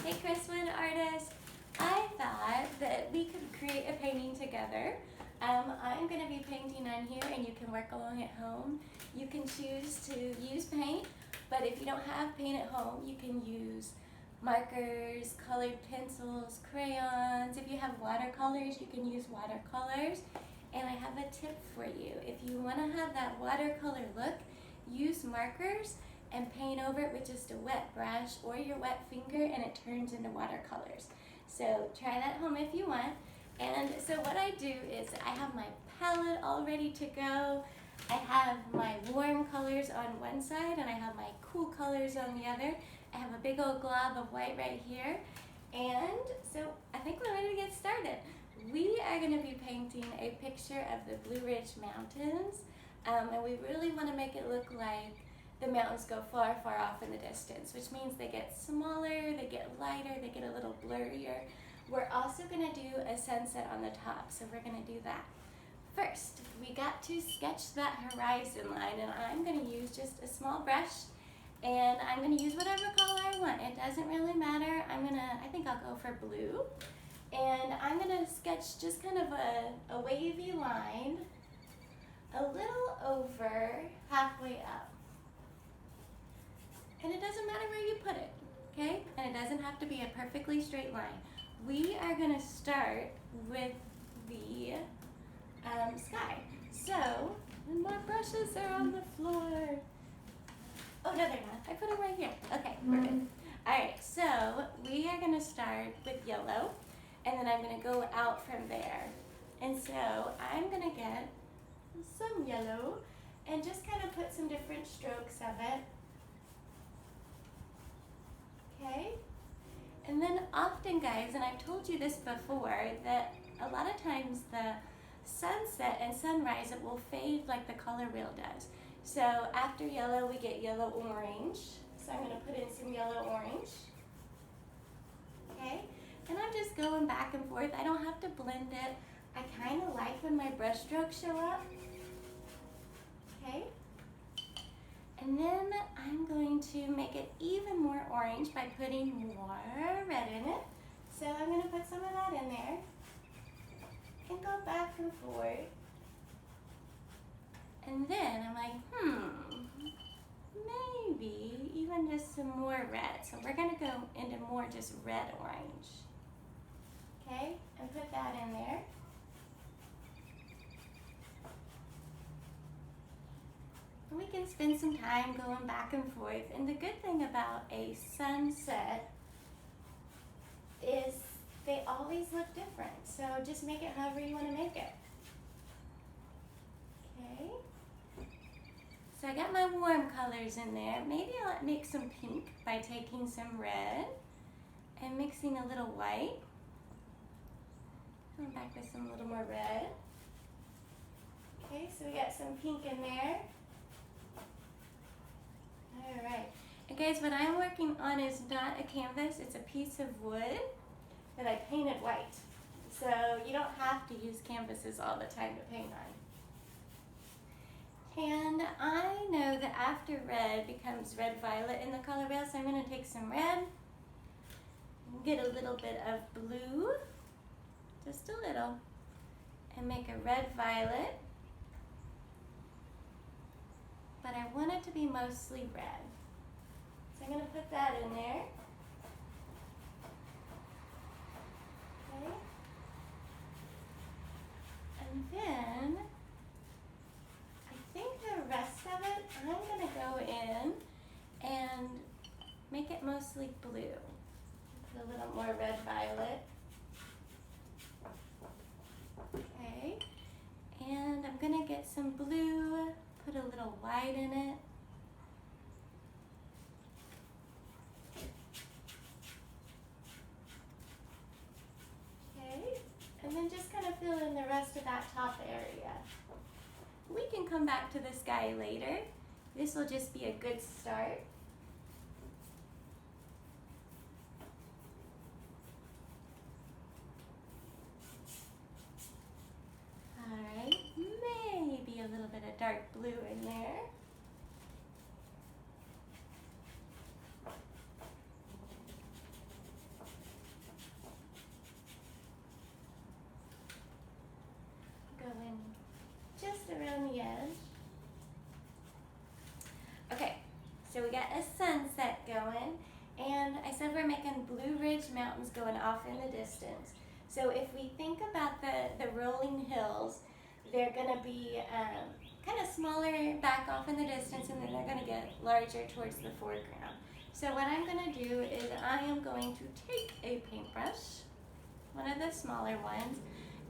Hey Chriswin artist, I thought that we could create a painting together. I'm going to be painting on here and you can work along at home. You can choose to use paint, but if you don't have paint at home, you can use markers, colored pencils, crayons. If you have watercolors, you can use watercolors. And I have a tip for you. If you want to have that watercolor look, use markers and paint over it with just a wet brush or your wet finger and it turns into watercolors. So try that at home if you want. And so what I do is I have my palette all ready to go. I have my warm colors on one side and I have my cool colors on the other. I have a big old glob of white right here. And so I think we're ready to get started. We are going to be painting a picture of the Blue Ridge Mountains. And we really want to make it look like the mountains go far, far off in the distance, which means they get smaller, they get lighter, they get a little blurrier. We're also going to do a sunset on the top, so we're going to do that. First, we got to sketch that horizon line, and I'm going to use just a small brush, and I'm going to use whatever color I want. It doesn't really matter. I think I'll go for blue, and I'm going to sketch just kind of a wavy line, a little over, halfway up. And it doesn't matter where you put it, okay? And it doesn't have to be a perfectly straight line. We are going to start with the sky. So, and my brushes are on the floor. Oh, no, they're not. I put them right here. Okay, we're good. All right, so we are going to start with yellow, and then I'm going to go out from there. And so I'm going to get some yellow and just kind of put some different strokes of it. Okay, and then often, guys, and I've told you this before, that a lot of times the sunset and sunrise, it will fade like the color wheel does. So after yellow, we get yellow orange. So I'm going to put in some yellow orange. Okay, and I'm just going back and forth. I don't have to blend it. I kind of like when my brush strokes show up. Okay. And then I'm going to make it even more orange by putting more red in it. So I'm going to put some of that in there and go back and forth. And then I'm like, maybe even just some more red. So we're going to go into more just red orange. Okay, and put that in there. We can spend some time going back and forth. And the good thing about a sunset is they always look different. So just make it however you want to make it. Okay. So I got my warm colors in there. Maybe I'll make some pink by taking some red and mixing a little white. Come back with some little more red. Okay, so we got some pink in there. All right, and guys, what I'm working on is not a canvas, it's a piece of wood that I painted white. So you don't have to use canvases all the time to paint on. And I know that after red becomes red-violet in the color wheel, so I'm going to take some red, get a little bit of blue, just a little, and make a red-violet. But I want it to be mostly red. So I'm going to put that in there. Okay. And then, I think the rest of it, I'm going to go in and make it mostly blue. Put a little more red-violet. Okay. And I'm going to get some blue. Put a little white in it. Okay, and then just kind of fill in the rest of that top area. We can come back to the sky later. This will just be a good start. Alright, maybe a little bit of dark blue in there. huge mountains going off in the distance. So if we think about the rolling hills, they're going to be kind of smaller back off in the distance, and then they're going to get larger towards the foreground. So what I'm going to do is I am going to take a paintbrush, one of the smaller ones,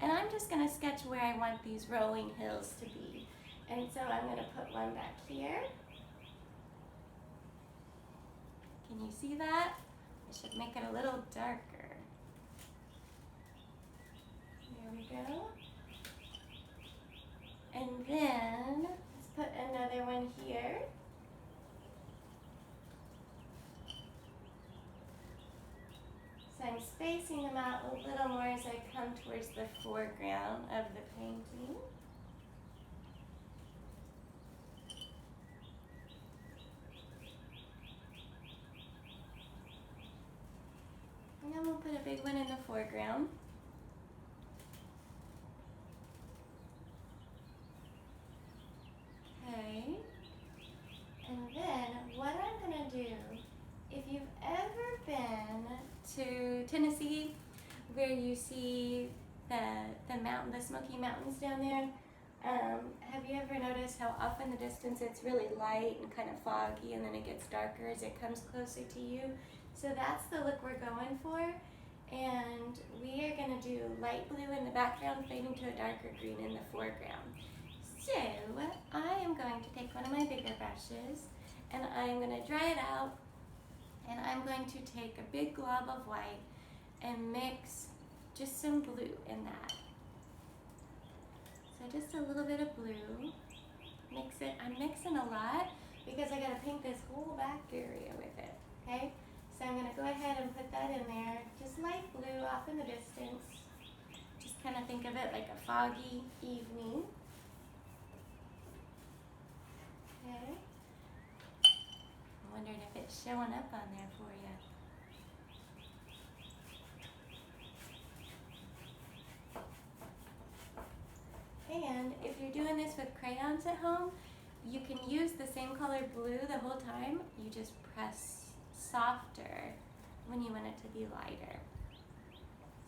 and I'm just going to sketch where I want these rolling hills to be. And so I'm going to put one back here. Can you see that? I should make it a little darker. There we go. And then let's put another one here. So I'm spacing them out a little more as I come towards the foreground of the painting. And then we'll put a big one in the foreground. Okay. And then what I'm going to do, if you've ever been to Tennessee, where you see the mountain, the Smoky Mountains down there, have you ever noticed how off in the distance it's really light and kind of foggy, and then it gets darker as it comes closer to you? So that's the look we're going for, and we are going to do light blue in the background fading to a darker green in the foreground. So I am going to take one of my bigger brushes, and I'm going to dry it out, and I'm going to take a big glob of white and mix just some blue in that. So just a little bit of blue. Mix it. I'm mixing a lot because I got to paint this whole back area with it. Okay? So I'm going to go ahead and put that in there. Just light blue off in the distance. Just kind of think of it like a foggy evening. Okay? I'm wondering if it's showing up on there for you. And if you're doing this with crayons at home, you can use the same color blue the whole time. You just press softer when you want it to be lighter.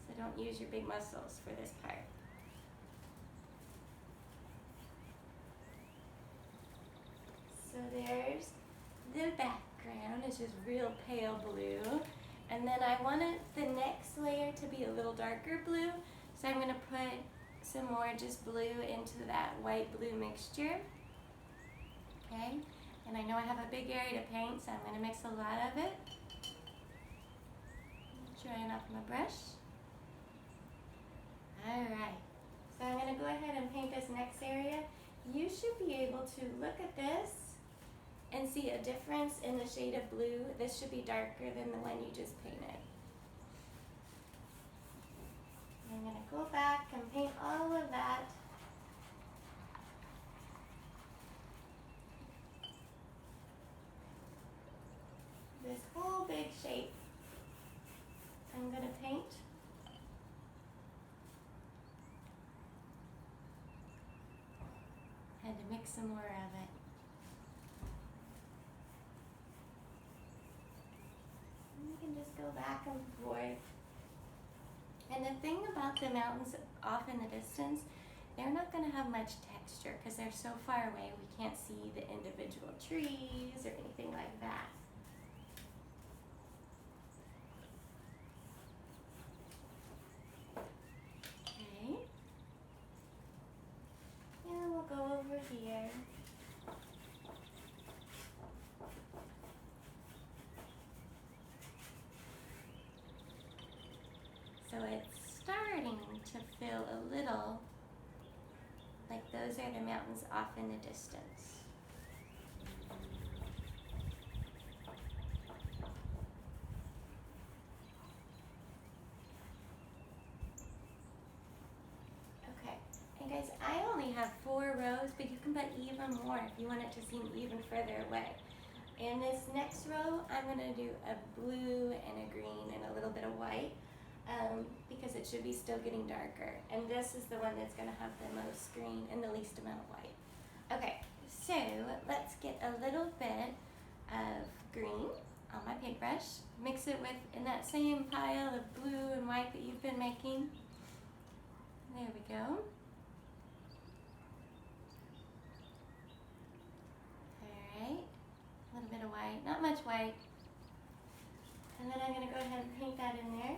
So don't use your big muscles for this part. So there's the background. It's just real pale blue. And then I wanted the next layer to be a little darker blue. So I'm going to put some more just blue into that white-blue mixture. Okay, and I know I have a big area to paint, so I'm going to mix a lot of it. Drying off my brush. Alright, so I'm going to go ahead and paint this next area. You should be able to look at this and see a difference in the shade of blue. This should be darker than the one you just painted. I'm going to go back and paint all of that. This whole big shape I'm going to paint. Had to mix some more of it. And you can just go back and forth. And the thing about the mountains off in the distance, they're not going to have much texture because they're so far away we can't see the individual trees or anything like that. Okay. And we'll go over here. So it's starting to feel a little like those are the mountains off in the distance. Okay, and guys, I only have 4 rows, but you can put even more if you want it to seem even further away. In this next row, I'm going to do a blue and a green and a little bit of white. Because it should be still getting darker. And this is the one that's going to have the most green and the least amount of white. Okay, so let's get a little bit of green. on my paintbrush. Mix it with in that same pile of blue and white that you've been making. There we go. Alright, a little bit of white, not much white. And then I'm going to go ahead and paint that in there.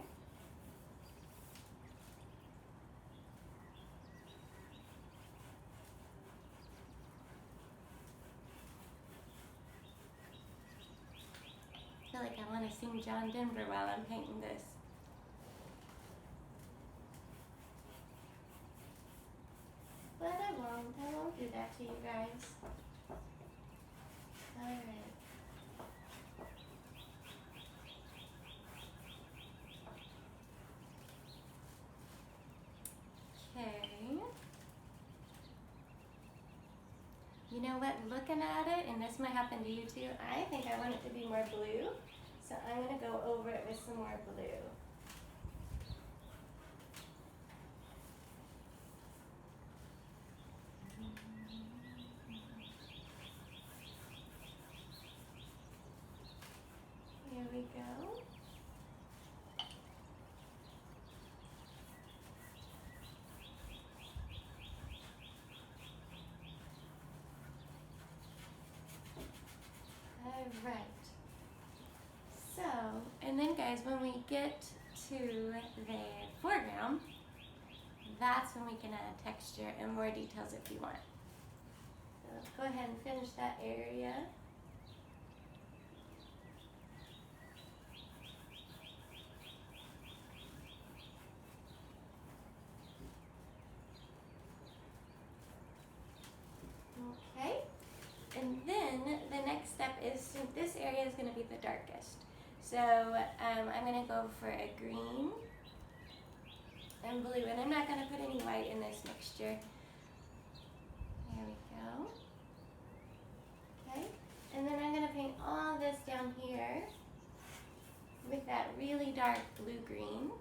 I feel like I want to sing John Denver while I'm painting this. But I won't do that to you guys. Alright. Okay. You know what, looking at it, and this might happen to you too, I think I want it to be more blue. So I'm going to go over it with some more blue. Here we go. Alright. So, and then guys, when we get to the foreground, that's when we can add texture and more details if you want. So let's go ahead and finish that area. Okay, and then the next step is, since this area is going to be the darkest, so I'm going to go for a green and blue, and I'm not going to put any white in this mixture. There we go. Okay, and then I'm going to paint all this down here with that really dark blue-green.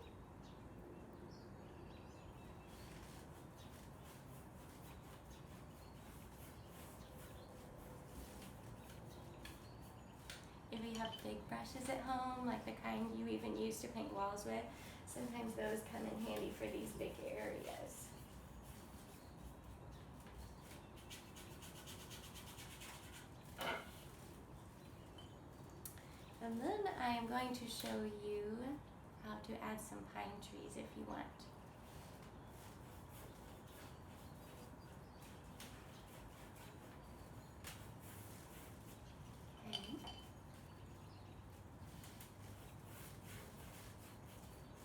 If you have big brushes at home, like the kind you even use to paint walls with, sometimes those come in handy for these big areas. And then I am going to show you how to add some pine trees if you want.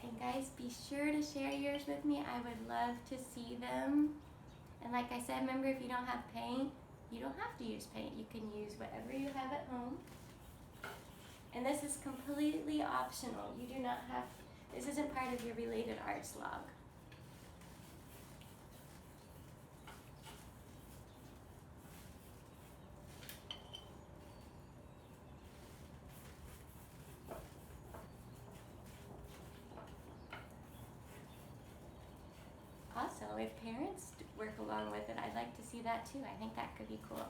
And guys, be sure to share yours with me. I would love to see them. And like I said, remember, if you don't have paint, you don't have to use paint. You can use whatever you have at home. And this is completely optional. You do not have, this isn't part of your related arts log. Also, if parents work along with it, I'd like to see that too. I think that could be cool.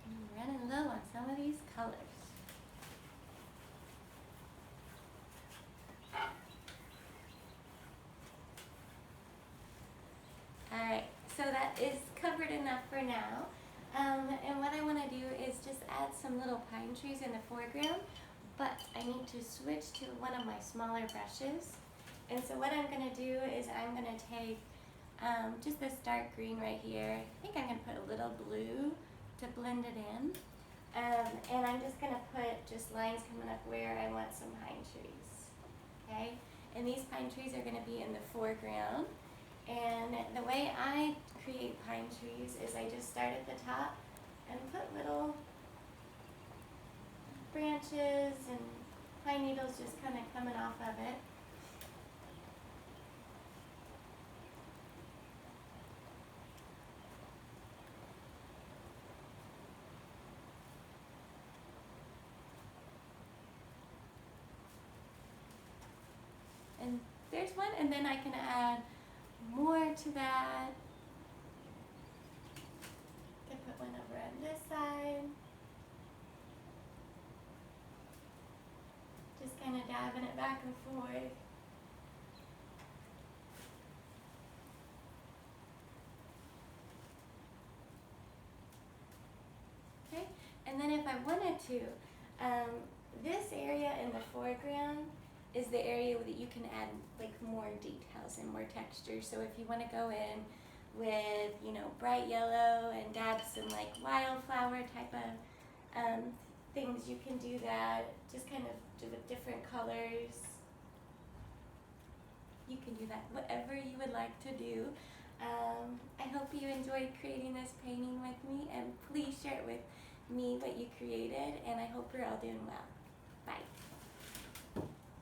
I'm running low on some of these colors. Alright, so that is covered enough for now. And what I want to do is just add some little pine trees in the foreground, but I need to switch to one of my smaller brushes. And so what I'm going to do is I'm going to take just this dark green right here. I think I'm going to put a little blue to blend it in. And I'm just going to put just lines coming up where I want some pine trees. Okay? And these pine trees are going to be in the foreground. And the way I create pine trees is I just start at the top and put little branches and pine needles just kind of coming off of it. And there's one, and then I can add more to that. I can put one over on this side. Just kind of dabbing it back and forth. Okay, and then if I wanted to, this area in the foreground is the area that you can add like more details and more texture. So if you want to go in with, you know, bright yellow and dab some like wildflower type of things, you can do that. Just kind of do with different colors. You can do that, whatever you would like to do. I hope you enjoyed creating this painting with me, and please share it with me what you created, and I hope you're all doing well. Bye.